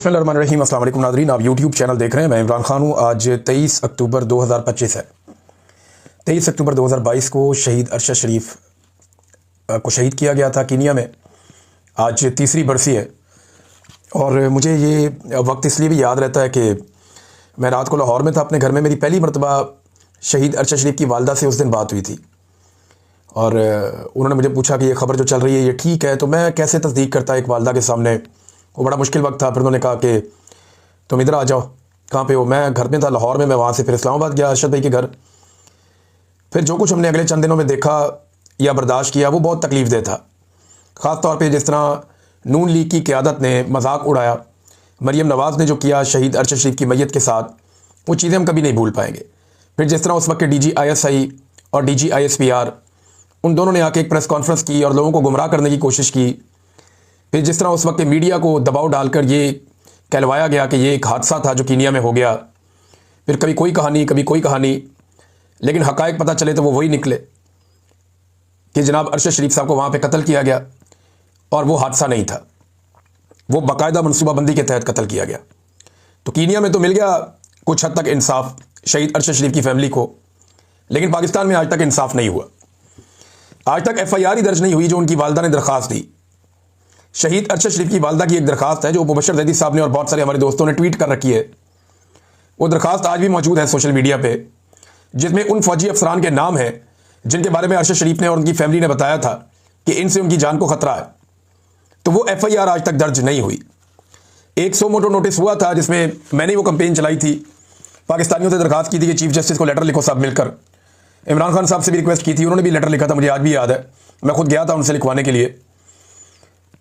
बिस्मिल्लाहिर्रहमानिर्रहीम। अस्सलाम वालेकुम नाज़रीन, आप यूट्यूब चैनल देख रहे हैं। मैं इमरान खान हूँ। आज 23 अक्टूबर 2025 है। 23 अक्टूबर 2022 को शहीद अरशद शरीफ को शहीद किया गया था कीनिया में। आज तीसरी बरसी है और मुझे ये वक्त इसलिए भी याद रहता है कि मैं रात को लाहौर में था अपने घर में। मेरी पहली मरतबा शहीद अरशद शरीफ की वालदा से उस दिन बात हुई थी और उन्होंने मुझे पूछा कि ये खबर जो चल रही है ये ठीक है। तो मैं कैसे तस्दीक करता एक वालदा के सामने, वो बड़ा मुश्किल वक्त था। फिर उन्होंने कहा कि तुम इधर आ जाओ। कहाँ पे हो? मैं घर में था लाहौर में। मैं वहाँ से फिर इस्लामाबाद गया अरशद भाई के घर। फिर जो कुछ हमने अगले चंद दिनों में देखा या बर्दाश्त किया वो बहुत तकलीफ दे था। ख़ास तौर पे जिस तरह नून लीग की क़यादत ने मजाक उड़ाया, मरीम नवाज़ ने जो किया शहीद अरशद शरीफ की मैयत के साथ, वो चीज़ें हम कभी नहीं भूल पाएंगे। फिर जिस तरह उस वक्त के DGISI और DGISPR उन दोनों ने आके एक प्रेस कॉन्फ्रेंस की और लोगों को गुमराह करने की कोशिश की। फिर जिस तरह उस वक्त मीडिया को दबाव डालकर ये कहलवाया गया कि ये एक हादसा था जो कीनिया में हो गया। फिर कभी कोई कहानी कभी कोई कहानी, लेकिन हक़ाइक़ पता चले तो वो वही निकले कि जनाब अरशद शरीफ साहब को वहाँ पे कत्ल किया गया और वो हादसा नहीं था, वो बाकायदा मनसूबाबंदी के तहत कत्ल किया गया। तो कीनिया में तो मिल गया कुछ हद तक इंसाफ शहीद अरशद शरीफ की फैमिली को, लेकिन पाकिस्तान में आज तक इंसाफ नहीं हुआ। आज तक FIR ही दर्ज नहीं हुई जो उनकी वालदा ने दरख्वास्त दी। शहीद अरशद शरीफ की वालदा की एक दरखास्त है जो मुबशर जैदी साहब ने और बहुत सारे हमारे दोस्तों ने ट्वीट कर रखी है। वो दरखास्त आज भी मौजूद है सोशल मीडिया पे, जिसमें उन फौजी अफसरान के नाम हैं जिनके बारे में अरशद शरीफ ने और उनकी फैमिली ने बताया था कि इनसे उनकी जान को खतरा है। तो वो FIR आज तक दर्ज नहीं हुई। एक सो मोटो नोटिस हुआ था जिसमें मैंने वो कंपेन चलाई थी, पाकिस्तानियों से दरखास्त की थी कि चीफ जस्टिस को लेटर लिखो सब मिलकर। इमरान खान साहब से भी रिक्वेस्ट की थी, उन्होंने भी लेटर लिखा था, मुझे आज भी याद है। मैं खुद गया था उनसे लिखवाने के लिए।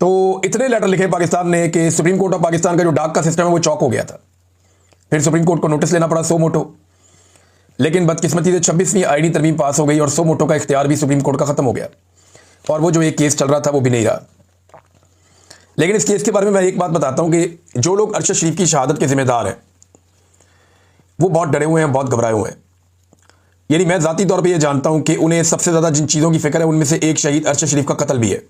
तो इतने लेटर लिखे पाकिस्तान ने कि सुप्रीम कोर्ट ऑफ पाकिस्तान का जो डाक का सिस्टम है वो चौक हो गया था। फिर सुप्रीम कोर्ट को नोटिस लेना पड़ा सो मोटो, लेकिन बदकिस्मती से 26वीं आईनी तरमीम पास हो गई और सो मोटो का इख्तियार भी सुप्रीम कोर्ट का ख़त्म हो गया और वो जो एक केस चल रहा था वो भी नहीं रहा। लेकिन इस केस के बारे में मैं एक बात बताता हूँ कि जो लोग अरशद शरीफ की शहादत के जिम्मेदार हैं वो बहुत डरे हुए हैं, बहुत घबराए हुए हैं। यानी मैं ज़ाती तौर पर यह जानता हूँ कि उन्हें सबसे ज़्यादा जिन चीज़ों की फिक्र है उनमें से एक शहीद अरशद शरीफ का कत्ल भी है,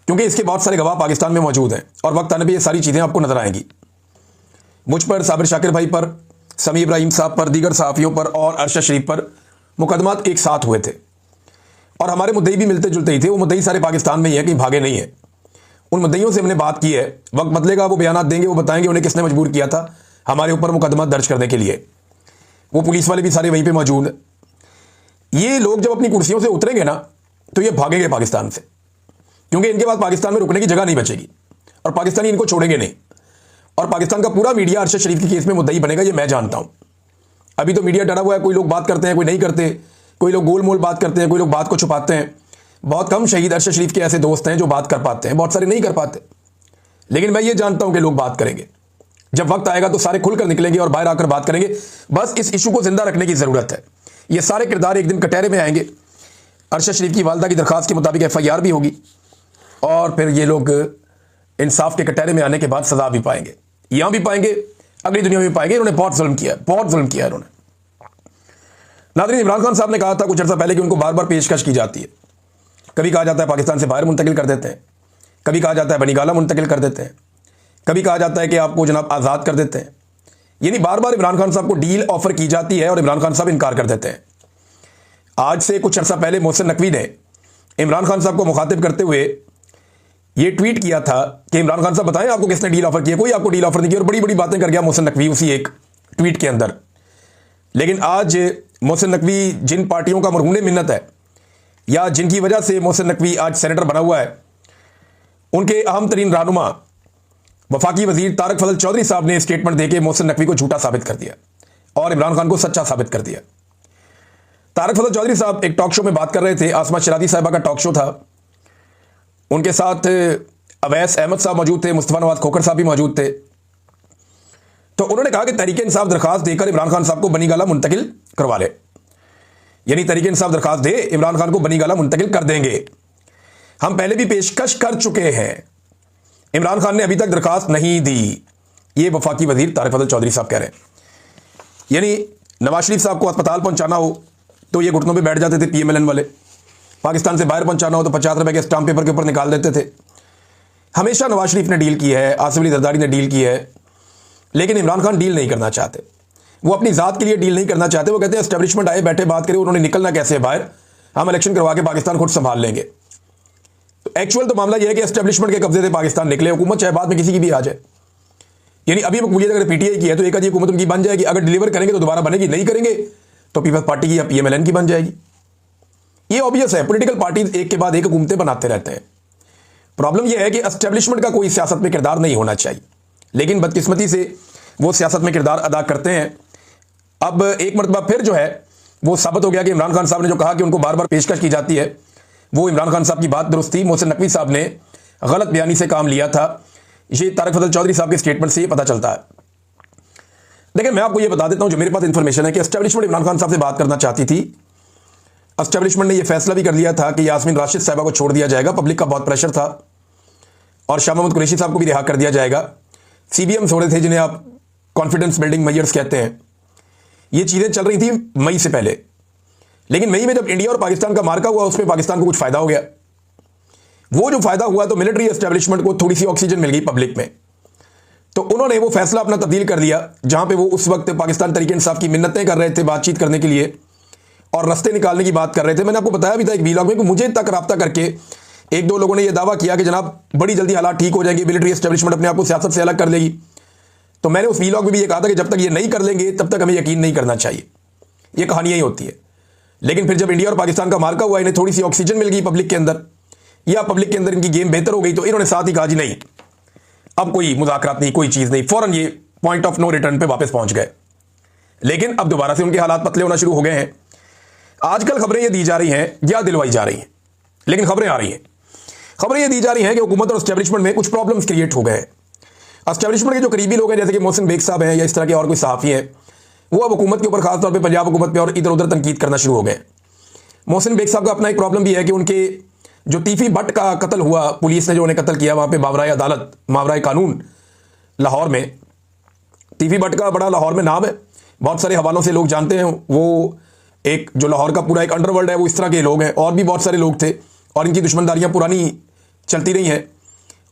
क्योंकि इसके बहुत सारे गवाह पाकिस्तान में मौजूद हैं और वक्त आने पर ये सारी चीज़ें आपको नजर आएंगी। मुझ पर, साबिर शाकिर भाई पर, समी इब्राहिम साहब पर, दीगर सहाफ़ियों पर और अरशद शरीफ पर मुकदमात एक साथ हुए थे और हमारे मुद्दई भी मिलते जुलते ही थे। वो मुद्दई सारे पाकिस्तान में ही है, कहीं भागे नहीं है। उन मुद्दईयों से हमने बात की है, वक्त बदलेगा वो बयान देंगे, वो बताएंगे उन्हें किसने मजबूर किया था हमारे ऊपर मुकदमा दर्ज करने के लिए। वो पुलिस वाले भी सारे वहीं पर मौजूद हैं। ये लोग जब अपनी कुर्सियों से उतरेंगे ना तो ये भागेंगे पाकिस्तान से, क्योंकि इनके पास पाकिस्तान में रुकने की जगह नहीं बचेगी और पाकिस्तानी इनको छोड़ेंगे नहीं। और पाकिस्तान का पूरा मीडिया अरशद शरीफ के केस में मुद्दई बनेगा, ये मैं जानता हूं। अभी तो मीडिया डरा हुआ है, कोई लोग बात करते हैं, कोई नहीं करते, कोई लोग गोल मोल बात करते हैं, कोई लोग बात को छुपाते हैं। बहुत कम शहीद अरशद शरीफ के ऐसे दोस्त हैं जो बात कर पाते हैं, बहुत सारे नहीं कर पाते। लेकिन मैं ये जानता हूं कि लोग बात करेंगे। जब वक्त आएगा तो सारे खुलकर निकलेंगे और बाहर आकर बात करेंगे। बस इस इशू को जिंदा रखने की जरूरत है। ये सारे किरदार एक दिन कटहरे में आएंगे। अरशद शरीफ की वालदा की दरखास्त के मुताबिक FIR भी होगी और फिर ये लोग इंसाफ के कटहरे में आने के बाद सजा भी पाएंगे, यहां भी पाएंगे, अगली दुनिया में भी पाएंगे। इन्होंने बहुत जुल्म किया, बहुत जुल्म किया इन्होंने। नाज़रीन, इमरान खान साहब ने कहा था कुछ अर्सा पहले कि उनको बार बार पेशकश की जाती है। कभी कहा जाता है पाकिस्तान से बाहर मुंतकिल कर देते हैं, कभी कहा जाता है बनीगाला मुंतकिल कर देते हैं, कभी कहा जाता है कि आपको जनाब आज़ाद कर देते हैं। यानी बार बार इमरान खान साहब को डील ऑफर की जाती है और इमरान खान साहब इनकार कर देते हैं। आज से कुछ अर्सा पहले मोहसिन नकवी ने इमरान खान साहब को मुखातिब करते हुए ये ट्वीट किया था कि इमरान खान साहब बताएं आपको किसने डील ऑफर किया। कोई आपको डील ऑफर नहीं किया और बड़ी बड़ी बातें कर गया मोहसिन नकवी उसी एक ट्वीट के अंदर। लेकिन आज मोहसिन नकवी जिन पार्टियों का मरहून मिन्नत है या जिनकी वजह से मोहसिन नकवी आज सेनेटर बना हुआ है, उनके अहम तरीन रहनुमा वफाकी वजीर तारक फजल चौधरी साहब ने स्टेटमेंट देकर मोहसिन नकवी को झूठा साबित कर दिया और इमरान खान को सच्चा साबित कर दिया। तारक फजल चौधरी साहब एक टॉक शो में बात कर रहे थे, आसमा शरादी साहिबा का टॉक शो था, उनके साथ अवैस अहमद साहब मौजूद थे, मुस्तफा नवाज खोखर साहब भी मौजूद थे। तो उन्होंने कहा कि तहरीक इंसाफ दरखास्त देकर इमरान खान साहब को बनीगाला मुंतकिल करवा ले। यानी तहरीक इंसाफ दरखास्त दे, इमरान खान को बनीगाला मुंतकिल कर देंगे। हम पहले भी पेशकश कर चुके हैं, इमरान खान ने अभी तक दरखास्त नहीं दी। ये वफाकी वजीर तारक फजल चौधरी साहब कह रहे हैं। यानी नवाज शरीफ साहब को अस्पताल पहुंचाना हो तो ये घुटनों पे बैठ जाते थे PMLN वाले, पाकिस्तान से बाहर पहुंचाना हो तो 50 रुपए के स्टाम्प पेपर के ऊपर निकाल देते थे। हमेशा नवाज शरीफ ने डील की है, आसिफ अली जरदारी ने डील की है, लेकिन इमरान खान डील नहीं करना चाहते। वो अपनी ज़ात के लिए डील नहीं करना चाहते। वो कहते हैं एस्टेब्लिशमेंट आए बैठे बात करें, उन्होंने निकलना कैसे है बाहर, हम इलेक्शन करवा के पाकिस्तान खुद संभाल लेंगे। तो एक्चुअल तो मामला यह है कि एस्टेब्लिशमेंट के कब्जे से पाकिस्तान निकले, हुकूमत चाहे बाद में किसी की भी आ जाए। यानी अभी मकबूलियत अगर पीटीआई की है तो एक आधी हुकूमत उनकी बन जाएगी, अगर डिलीवर करेंगे तो दोबारा बनेगी, नहीं करेंगे तो पीपल्स पार्टी की या पीएमएलएन की बन जाएगी। ये ऑब्वियस है, पॉलिटिकल पार्टीज एक के बाद एक हुकूमतें बनाते रहते हैं। प्रॉब्लम यह है कि एस्टेब्लिशमेंट का कोई सियासत में किरदार नहीं होना चाहिए, लेकिन बदकिस्मती से वो सियासत में किरदार अदा करते हैं। अब एक मरतबा फिर जो है वो साबित हो गया कि इमरान खान साहब ने जो कहा कि उनको बार बार पेशकश की जाती है, वो इमरान खान साहब की बात दुरुस्त थी। मोहसिन नकवी साहब ने गलत बयानी से काम लिया था, ये तारिक फजल चौधरी साहब के स्टेटमेंट से ये पता चलता है। लेकिन मैं आपको ये बता देता हूं, जो मेरे पास इंफॉर्मेशन है कि एस्टेब्लिशमेंट इमरान खान साहब से बात करना चाहती थी। एस्टेब्लिशमेंट ने यह फैसला भी कर लिया था कि यास्मीन राशिद साहबा को छोड़ दिया जाएगा, पब्लिक का बहुत प्रेशर था, और शाह महमूद कुरैशी साहब को भी रिहा कर दिया जाएगा। सीबीएम छोड़े थे, जिन्हें आप कॉन्फिडेंस बिल्डिंग मेजर्स कहते हैं। ये चीज़ें चल रही थी मई से पहले, लेकिन मई में जब इंडिया और पाकिस्तान का मार्का हुआ, उसमें पाकिस्तान को कुछ फायदा हो गया। वो जो फायदा हुआ तो मिलिट्री एस्टेब्लिशमेंट को थोड़ी सी ऑक्सीजन मिल गई पब्लिक में, तो उन्होंने वो फैसला अपना तब्दील कर लिया, जहां पे वो उस वक्त पाकिस्तान तहरीक इंसाफ की मिन्नतें कर रहे थे बातचीत करने के लिए और रास्ते निकालने की बात कर रहे थे। मैंने आपको बताया भी था एक वीलॉग में कि मुझे तक रब्ता करके एक दो लोगों ने यह दावा किया कि जनाब बड़ी जल्दी हालात ठीक हो जाएंगे, मिलिट्री एस्टेब्लिशमेंट अपने आप को सियासत से अलग कर लेगी। तो मैंने उस वीलॉग में भी ये कहा था कि जब तक ये नहीं कर लेंगे तब तक हमें यकीन नहीं करना चाहिए। ये कहानी यही होती है। लेकिन फिर जब इंडिया और पाकिस्तान का मार्का हुआ, इन्हें थोड़ी सी ऑक्सीजन मिल गई पब्लिक के अंदर, या पब्लिक के अंदर इनकी गेम बेहतर हो गई, तो इन्होंने साथ ही कहा जी नहीं, अब कोई मुज़ाकरात नहीं, कोई चीज़ नहीं, फौरन ये पॉइंट ऑफ नो रिटर्न पे वापस पहुंच गए। लेकिन अब दोबारा से उनके हालात पतले होना शुरू हो गए हैं। आजकल खबरें ये दी जा रही हैं या दिलवाई जा रही हैं, लेकिन खबरें आ रही हैं। खबरें ये दी जा रही हैं कि हुकूमत और एस्टेब्लिशमेंट में कुछ प्रॉब्लम्स क्रिएट हो गए हैं। एस्टेब्लिशमेंट के जो करीबी लोग हैं, जैसे कि मोहसिन बेग साहब हैं या इस तरह के और कोई सहाफ़ी हैं, वो अब हुकूमत के ऊपर, खासतौर पर पंजाब हुकूमत पर और इधर उधर तनकीद करना शुरू हो गए। मोहसिन बेग साहब का अपना एक प्रॉब्लम भी है कि उनके जो तीफी भट्ट का कत्ल हुआ, पुलिस ने जो उन्हें कत्ल किया वहाँ पे मावराए अदालत, मावराए कानून लाहौर में, तीफी भट्ट का बड़ा लाहौर में नाम है, बहुत सारे हवालों से लोग जानते हैं। वो एक जो लाहौर का पूरा एक अंडरवर्ल्ड है, वो इस तरह के लोग हैं, और भी बहुत सारे लोग थे, और इनकी दुश्मनदारियाँ पुरानी चलती रही हैं,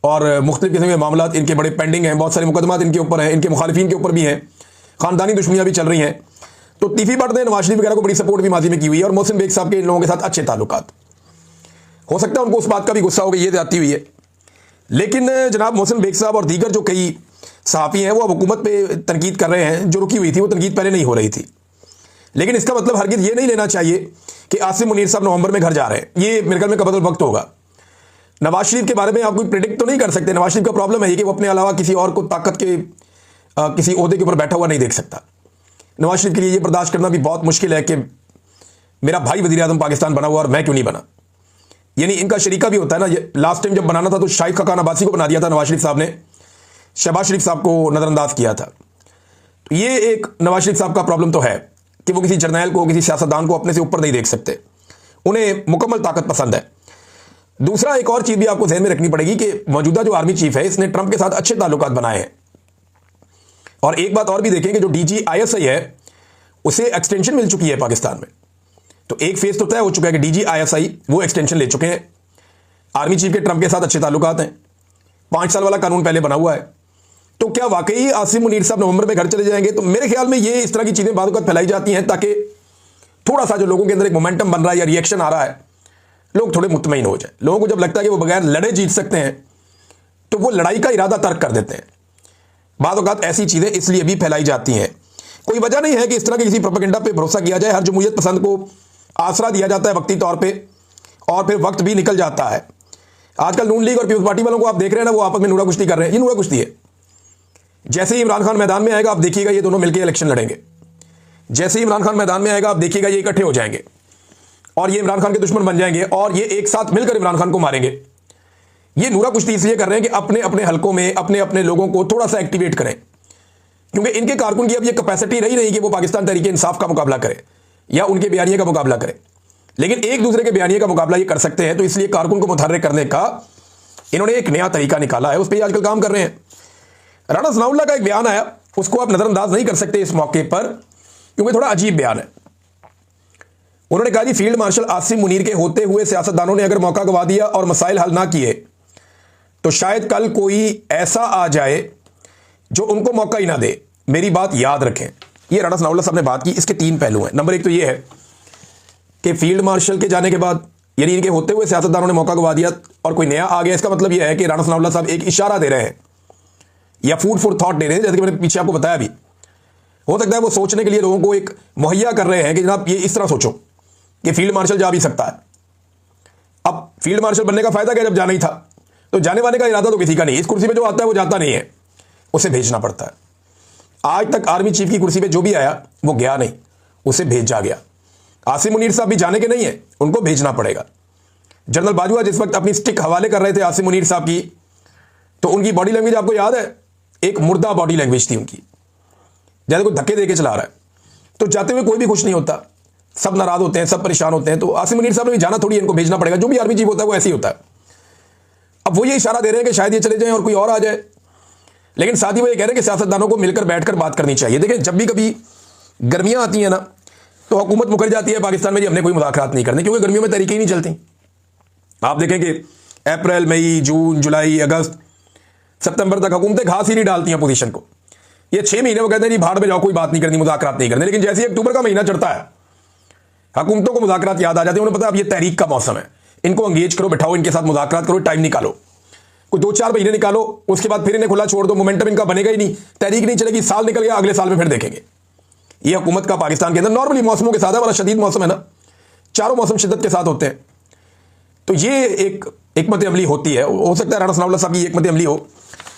और मुख्तलिफ किस्म के मामला इनके बड़े पेंडिंग हैं, बहुत सारे मुकदमात इनके ऊपर हैं, इनके मुखालिफिन के ऊपर भी हैं, ख़ानदानी दुश्मनियाँ भी चल रही हैं। तो तीफी भट्ट ने नवाज शरीफ वगैरह को बड़ी सपोर्ट भी माजी में की हुई है, और मोहसिन बेग साहब के इन लोगों के साथ अच्छे ताल्लुकात। हो सकता है उनको उस बात का भी गुस्सा हो गया, ये जाती हुई है। लेकिन जनाब मोहसिन बेग साहब और दीगर जो कई सहाफ़ी हैं, वो अब हुकूमत पे तनकीद कर रहे हैं। जो रुकी हुई थी वो तनकीद पहले नहीं हो रही थी, लेकिन इसका मतलब हरगिज़ ये नहीं लेना चाहिए कि आसिम मुनीर साहब नवंबर में घर जा रहे हैं। ये मेरे ख्याल में कबल वक्त होगा। नवाज शरीफ के बारे में आप कोई प्रिडिक्ट तो नहीं कर सकते। नवाज शरीफ का प्रॉब्लम है कि वो अपने अलावा किसी और को ताकत के किसी ओहदे के ऊपर बैठा हुआ नहीं देख सकता। नवाज शरीफ के लिए ये बर्दाश्त करना भी बहुत मुश्किल है कि मेरा भाई वज़ीर आज़म पाकिस्तान बना हुआ और मैं क्यों नहीं बना। यानी इनका शरीका भी होता है ना। ये लास्ट टाइम जब बनाना था तो शाहिद खान अब्बासी को बना दिया था नवाज शरीफ साहब ने, शहबाज शरीफ साहब को नज़रअंदाज किया था। तो ये एक नवाज शरीफ साहब का प्रॉब्लम तो है कि वो किसी जर्नैल को, किसी सियासतदान को अपने से ऊपर नहीं देख सकते, उन्हें मुकम्मल ताकत पसंद है। दूसरा एक और चीज़ भी आपको ध्यान में रखनी पड़ेगी कि मौजूदा जो आर्मी चीफ है, इसने ट्रंप के साथ अच्छे ताल्लुकात बनाए हैं। और एक बात और भी देखें कि जो डीजी आईएसआई है उसे एक्सटेंशन मिल चुकी है पाकिस्तान में। तो एक फेज तो तय हो चुका है कि डीजी आईएसआई वो एक्सटेंशन ले चुके हैं। आर्मी चीफ के ट्रंप के साथ अच्छे ताल्लुकात हैं, 5 साल वाला कानून पहले बना हुआ है। तो क्या वाकई आसिम मुनीर साहब नवंबर में घर चले जाएंगे? तो मेरे ख्याल में ये इस तरह की चीज़ें बाद वक्त फैलाई जाती हैं ताकि थोड़ा सा जो लोगों के अंदर एक मोमेंटम बन रहा है या रिएक्शन आ रहा है, लोग थोड़े मुतमईन हो जाए। लोगों को जब लगता है कि वो बगैर लड़े जीत सकते हैं तो वो लड़ाई का इरादा तर्क कर देते हैं। बाद वक्त ऐसी चीज़ें इसलिए भी फैलाई जाती हैं। कोई वजह नहीं है कि इस तरह के किसी प्रोपेगेंडा पे भरोसा किया जाए। हर जमहूरियत पसंद को आसरा दिया जाता है वक्ती तौर पे, और फिर वक्त भी निकल जाता है। आजकल नून लीग और पीपल्स पार्टी वालों को आप देख रहे हैं ना, वो आपस में नूरा कुश्ती कर रहे हैं। ये नूरा कुश्ती है। जैसे ही इमरान खान मैदान में आएगा आप देखिएगा ये दोनों मिलकर इलेक्शन लड़ेंगे। जैसे ही इमरान खान मैदान में आएगा आप देखिएगा ये इकट्ठे हो जाएंगे और ये इमरान खान के दुश्मन बन जाएंगे और ये एक साथ मिलकर इमरान खान को मारेंगे। ये नूरा कुश्ती इसलिए कर रहे हैं कि अपने अपने हलकों में अपने अपने लोगों को थोड़ा सा एक्टिवेट करें, क्योंकि इनके कारकुन की अब ये कैपेसिटी रही नहीं कि वो पाकिस्तान तहरीक इंसाफ का मुकाबला करे या उनके बयानिए का मुकाबला करे, लेकिन एक दूसरे के बयानिए का मुकाबला ये कर सकते हैं। तो इसलिए कारकुन को मुतहर्रिक करने का इन्होंने एक नया तरीका निकाला है, उस पर आजकल काम कर रहे हैं। राणा सनाउल्लाह का एक बयान आया, उसको आप नजरअंदाज नहीं कर सकते इस मौके पर, क्योंकि थोड़ा अजीब बयान है। उन्होंने कहा जी फील्ड मार्शल आसिम मुनीर के होते हुए सियासतदानों ने अगर मौका गवा दिया और मसाइल हल ना किए तो शायद कल कोई ऐसा आ जाए जो उनको मौका ही ना दे। मेरी बात याद रखें, ये राणा सनाउल्लाह साहब ने बात की, इसके 3 पहलू हैं। नंबर 1 तो ये है कि फील्ड मार्शल के जाने के बाद यानी इनके होते हुए सियासतदानों ने मौका गवा दिया और कोई नया आ गया। इसका मतलब यह है कि राणा सनाउल्लाह साहब एक इशारा दे रहे हैं या फूड फॉर थॉट दे रहे हैं, जैसे कि मैंने पीछे आपको बताया भी। हो सकता है वो सोचने के लिए लोगों को एक मुहैया कर रहे हैं कि जनाब ये इस तरह सोचो कि फील्ड मार्शल जा भी सकता है। अब फील्ड मार्शल बनने का फायदा क्या, जब जाना ही था तो जाने वाने का इरादा तो किसी का नहीं। इस कुर्सी पे जो आता है वो जाता नहीं है, उसे भेजना पड़ता है। आज तक आर्मी चीफ की कुर्सी पे जो भी आया वो गया नहीं, उसे भेजा गया। आसिम मुनीर साहब भी जाने के नहीं है, उनको भेजना पड़ेगा। जनरल बाजवा जिस वक्त अपनी स्टिक हवाले कर रहे थे आसिम मुनीर साहब की, तो उनकी बॉडी लैंग्वेज आपको याद है, एक मुर्दा बॉडी लैंग्वेज थी उनकी, जैसे कोई धक्के देके चला रहा है। तो जाते हुए कोई भी खुश नहीं होता, सब नाराज होते हैं, सब परेशान होते हैं। तो आसिम मुनीर साहब ने भी जाना थोड़ी, इनको भेजना पड़ेगा। जो भी आर्मी चीफ होता है वो ऐसे ही होता है। अब वो ये इशारा दे रहे हैं कि शायद ये चले जाएं और कोई और आ जाए, लेकिन साथ ही वो ये कह रहे हैं कि सियासतदानों को मिलकर बैठकर बात करनी चाहिए। देखिए, जब भी कभी गर्मियां आती हैं ना, तो हुकूमत मुकर जाती है पाकिस्तान में जी हमने कोई मुज़ाकरात नहीं करने, क्योंकि गर्मियों में तरीके ही नहीं चलती। आप देखें कि अप्रैल, मई, जून, जुलाई, अगस्त, सितंबर तक हुकूमतें घास ही नहीं डालती हैं पोजीशन को। ये 6 महीने वो कहते हैं जी भाड़ में जाओ, कोई बात नहीं करनी, मुज़ाकरात नहीं करने। लेकिन जैसे ही अक्टूबर का महीना चढ़ता है, हुकूमतों को मुज़ाकरात याद आ जाते हैं। उन्हें पता है अब ये तहरीक का मौसम है, इनको अंगेज करो, बिठाओ, इनके साथ मुज़ाकरात करो, टाइम निकालो, कोई 2-4 महीने निकालो, उसके बाद फिर इन्हें खुला छोड़ दो। मोमेंटम इनका बनेगा ही नहीं, तहरीक नहीं चलेगी। साल निकल गया, अगले साल में फिर देखेंगे। ये हुकूमत का पाकिस्तान के अंदर नॉर्मली मौसमों के साथ है, वाला शदीद मौसम है ना, चारों मौसम शिद्दत के साथ होते हैं। तो ये एक हिकमत अमली होती है। हो सकता है राणा सनाउल्लाह साहब की हिकमत अमली हो।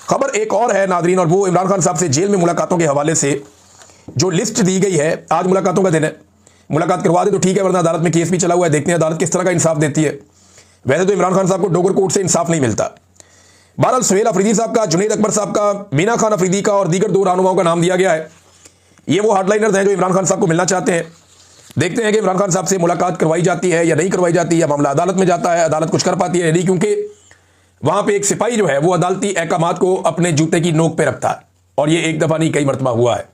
खबर एक और है नादरीन, और वो इमरान खान साहब से जेल में मुलाकातों के हवाले से जो लिस्ट दी गई है। आज मुलाकातों का दिन है, मुलाकात करवा दे तो ठीक है, वरना अदालत में केस भी चला हुआ है। देखते हैं अदालत किस तरह का इंसाफ देती है। वैसे तो इमरान खान साहब को डोगर कोर्ट से इंसाफ नहीं मिलता। बहरहाल सुहेल अफरीदी साहब का, जुनैद अकबर साहब का, मीना खान अफरीदी का और दीगर 2 रहनुमाओं का नाम दिया गया है। ये वो हार्डलाइनर्स हैं जो इमरान खान साहब को मिलना चाहते हैं। देखते हैं कि इमरान खान साहब से मुलाकात करवाई जाती है या नहीं करवाई जाती, या मामला अदालत में जाता है, अदालत कुछ कर पाती है नहीं, क्योंकि वहां पे एक सिपाही जो है वो अदालती अहकामात को अपने जूते की नोक पे रखता है, और ये एक दफा नहीं कई मरतबा हुआ है।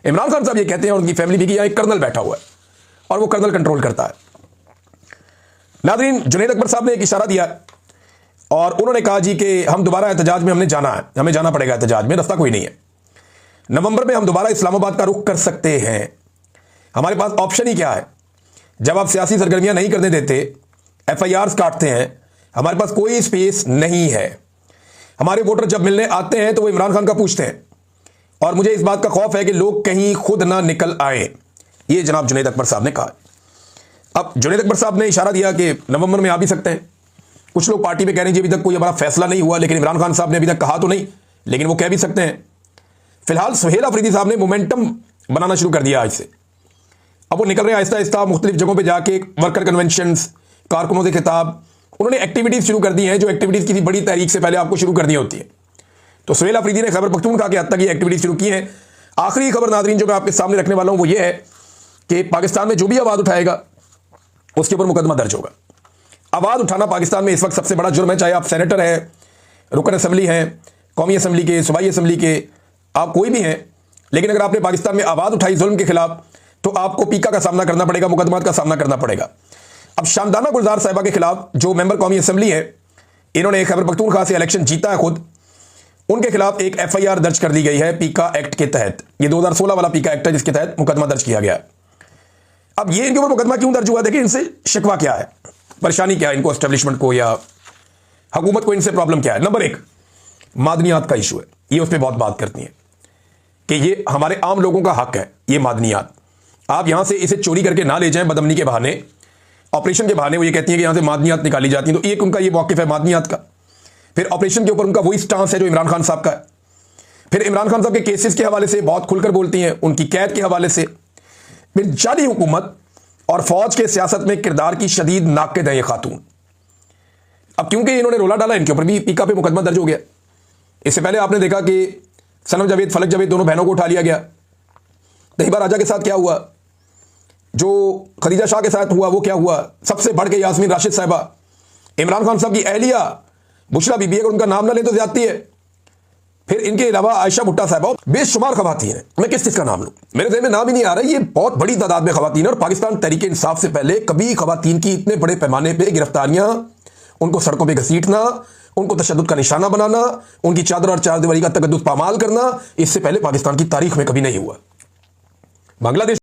इमरान खान साहब ये कहते हैं, और उनकी फैमिली भी, कि यहाँ एक कर्नल बैठा हुआ है और वो कर्नल कंट्रोल करता है। नादरीन, जुनैद अकबर साहब ने एक इशारा दिया और उन्होंने कहा जी कि हम दोबारा एहतजाज में हमने जाना है, हमें जाना पड़ेगा एहतजाज में, रास्ता कोई नहीं है। नवंबर में हम दोबारा इस्लामाबाद का रुख कर सकते हैं। हमारे पास ऑप्शन ही क्या है? जब आप सियासी सरगर्मियां नहीं करने देते, FIRs काटते हैं, हमारे पास कोई स्पेस नहीं है। हमारे वोटर जब मिलने आते हैं तो वो इमरान खान का पूछते हैं, और मुझे इस बात का खौफ है कि लोग कहीं खुद ना निकल आए। ये जनाब जुनैद अकबर साहब ने कहा। अब जुनैद अकबर साहब ने इशारा दिया कि नवंबर में आ भी सकते हैं। कुछ लोग पार्टी में कह रहे हैं जी अभी तक कोई हमारा फैसला नहीं हुआ, लेकिन इमरान खान साहब ने अभी तक कहा तो नहीं, लेकिन वो कह भी सकते हैं। फिलहाल सुहेल अफरीदी साहब ने मोमेंटम बनाना शुरू कर दिया आज से। अब वो निकल रहे हैं आहिस्ता आहिस्ता, मुख्तलिफ जगहों पे जाके वर्कर कन्वेंशंस, कारकुनों से खिताब, उन्होंने एक्टिविटीज शुरू कर दी हैं जो एक्टिविटीज किसी बड़ी तहरीक से पहले आपको शुरू करनी होती है। तो सुहेल अफरीदी ने खैबर पख्तूनख्वा के हद तक ये एक्टिविटीज शुरू की हैं। आखिरी खबर नादरीन जो मैं आपके सामने रखने वाला हूं वो ये है कि पाकिस्तान में जो भी आवाज उठाएगा उसके ऊपर मुकदमा दर्ज होगा। आवाज उठाना पाकिस्तान में इस वक्त सबसे बड़ा जुर्म है, चाहे आप सेनेटर हैं, रुकन असम्बली हैं, कौमी असम्बली के, सूबाई असम्बली के, आप कोई भी हैं, लेकिन अगर आपने पाकिस्तान में आवाज उठाई जुल्म के खिलाफ तो आपको पीका का सामना करना पड़ेगा, मुकदमात का सामना करना पड़ेगा। अब शामदाना गुलजार साहिबा के खिलाफ जो मेंबर कौमी असम्बली है, इन्होंने खैबर पख्तूनख्वा से इलेक्शन जीता है खुद, उनके खिलाफ एक FIR दर्ज कर दी गई है पीका एक्ट के तहत। ये 2016 वाला पीका एक्ट है जिसके तहत मुकदमा दर्ज किया गया। अब ये इनके ऊपर मुकदमा क्यों दर्ज हुआ? देखिए, इनसे शिकवा क्या है, परेशानी क्या है इनको, एस्टेब्लिशमेंट को या हुकूमत को इनसे प्रॉब्लम क्या है? नंबर 1 मादनियात का इशू है। ये उस पर बहुत बात करती है कि ये हमारे आम लोगों का हक है, ये मादनियात। आप यहां से इसे चोरी करके ना ले जाएं बदमनी के बहाने, ऑपरेशन के बहाने। वो ये कहती है कि यहां से मादनियात निकाली जाती हैं। तो एक उनका ये मौक़िफ़ है मादनियात का। फिर ऑपरेशन के ऊपर उनका वही स्टांस है जो इमरान खान साहब का है। फिर इमरान खान साहब के केसेस के हवाले से बहुत खुलकर बोलती हैं, उनकी कैद के हवाले से। फिर जाली हुकूमत और फौज के सियासत में किरदार की शदीद नाक़िद है ये खातून। अब क्योंकि इन्होंने रोला डाला, इनके ऊपर भी पीका पे मुकदमा दर्ज हो गया। इससे पहले आपने देखा कि सनम जावेद, फलक जावेद, दोनों बहनों को उठा लिया गया। तहिबा राजा के साथ क्या हुआ, जो खदीजा शाह के साथ हुआ वो क्या हुआ, सबसे बढ़ के यास्मीन राशिद साहिबा, इमरान खान साहब की अहलिया बुशरा बीबी, अगर उनका नाम ना ले तो ज्यादती है। फिर इनके अलावा आयशा भुट्टा साहिबा, बेशुमार खवातीन हैं। मैं किस चीज़ का नाम लूँ, मेरे ज़हन में नाम ही नहीं आ रहा। ये बहुत बड़ी तादाद में खवातीन है, और पाकिस्तान तहरीक इंसाफ से पहले कभी खवातीन की इतने बड़े पैमाने पर गिरफ्तारियां, उनको सड़कों पर घसीटना, उनको तशद्दुद का निशाना बनाना, उनकी चादर और चारदीवारी का तकद्दुस पामाल करना, इससे पहले पाकिस्तान की तारीख में कभी नहीं हुआ। बांग्लादेश